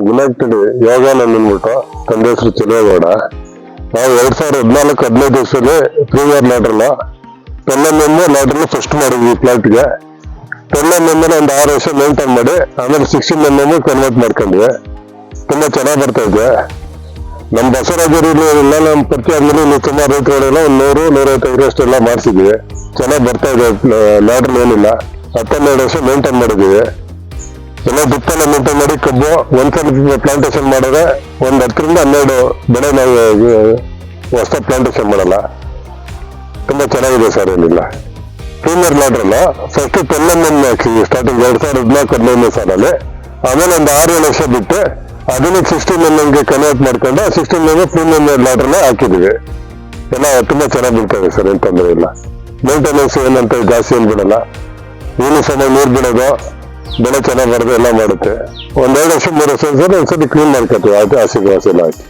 United Yoganand ಅಂದ್ಬಿಟ್ಟು ತಂದೆ ಹೆಸರು ಚಿನ್ನೇಗೌಡ. ನಾವು 2014-15 ವರ್ಷದಲ್ಲಿ ಪ್ರೀಮಿಯರ್ ಲ್ಯಾಡ್ರಲ್ಲ 10 mm ಲ್ಯಾಡ್ರಲ್ ಫಸ್ಟ್ ಮಾಡಿದ್ವಿ ಪ್ಲಾಟ್ಗೆ. 10 mm ಒಂದು 6 ವರ್ಷ ಮೇಂಟೈನ್ ಮಾಡಿ ಆಮೇಲೆ 16 mm ಕನ್ವರ್ಟ್ ಮಾಡ್ಕೊಂಡ್ವಿ. ತುಂಬಾ ಚೆನ್ನಾಗಿ ಬರ್ತಾ ಇದೆ. ನಮ್ಮ ಬಸವರಾಜರಲ್ಲಿ ಎಲ್ಲ ನಮ್ಮ ಪರಿಚಯ ಆದ್ಮೇಲೆ ಇಲ್ಲಿ ತುಂಬಾ ರೈತರುಗಳೆಲ್ಲ ಒಂದು 100-150 ಅಷ್ಟೆಲ್ಲ ಮಾಡ್ಸಿದ್ವಿ. ಚೆನ್ನಾಗಿ ಬರ್ತಾ ಇದೆ. ಲ್ಯಾಡ್ರಲ್ ಏನಿಲ್ಲ, 12 ವರ್ಷ ಮೇಂಟೈನ್ ಮಾಡಿದೀವಿ. ಎಲ್ಲ ಬಿತ್ತನೆ ಮೇಂಟೈನ್ ಮಾಡಿ ಕಬ್ಬು ಒಂದ್ಸಲ ಪ್ಲಾಂಟೇಶನ್ ಮಾಡಿದ್ರೆ 10-12 ಬೆಳೆ ನಾವು ಹೊಸ ಪ್ಲಾಂಟೇಶನ್ ಮಾಡಲ್ಲ. ತುಂಬಾ ಚೆನ್ನಾಗಿದೆ ಸರ್. ಏನಿಲ್ಲ ಪ್ರೀಮಿಯರ್ ಲ್ಯಾಡ್ರಲ್ಲ ಫಸ್ಟ್ 10 mm ಹಾಕ್ಸಿದ್ವಿ ಸ್ಟಾರ್ಟಿಂಗ್ 2014-15 ಸಾಲಲ್ಲಿ. ಆಮೇಲೆ ಒಂದು 6-7 ವರ್ಷ ಬಿಟ್ಟು ಅದನ್ನ 16 mm ಕನ್ವರ್ಟ್ ಮಾಡ್ಕೊಂಡು 16 mm ಪ್ರೀಮಿಯರ್ ಲ್ಯಾಡ್ರಲ್ಲ ಹಾಕಿದ್ವಿ. ಎಲ್ಲ ತುಂಬಾ ಚೆನ್ನಾಗಿ ಬೀಳ್ತದೆ ಸರ್. ಏನ್ ತೊಂದರೆ ಇಲ್ಲ. ಮೇಂಟೆನೆನ್ಸ್ ಏನಂತ ಜಾಸ್ತಿ ಏನ್ ಬಿಡಲ್ಲ. ಯೂನಿಫಾರ್ಮ್ ನೀರು ಬಿಡೋದು, ಬೆಳೆ ಚೆನ್ನಾಗಿ ಬರೋದು ಎಲ್ಲ ಮಾಡುತ್ತೆ. 1-2 ವರ್ಷ 3 ವರ್ಷ ಒಂದ್ಸಲಿ ಕ್ಲೀನ್ ಮಾಡ್ಕೊತೀವಿ. ಆಸೆ ಎಲ್ಲ ಹಾಕಿ.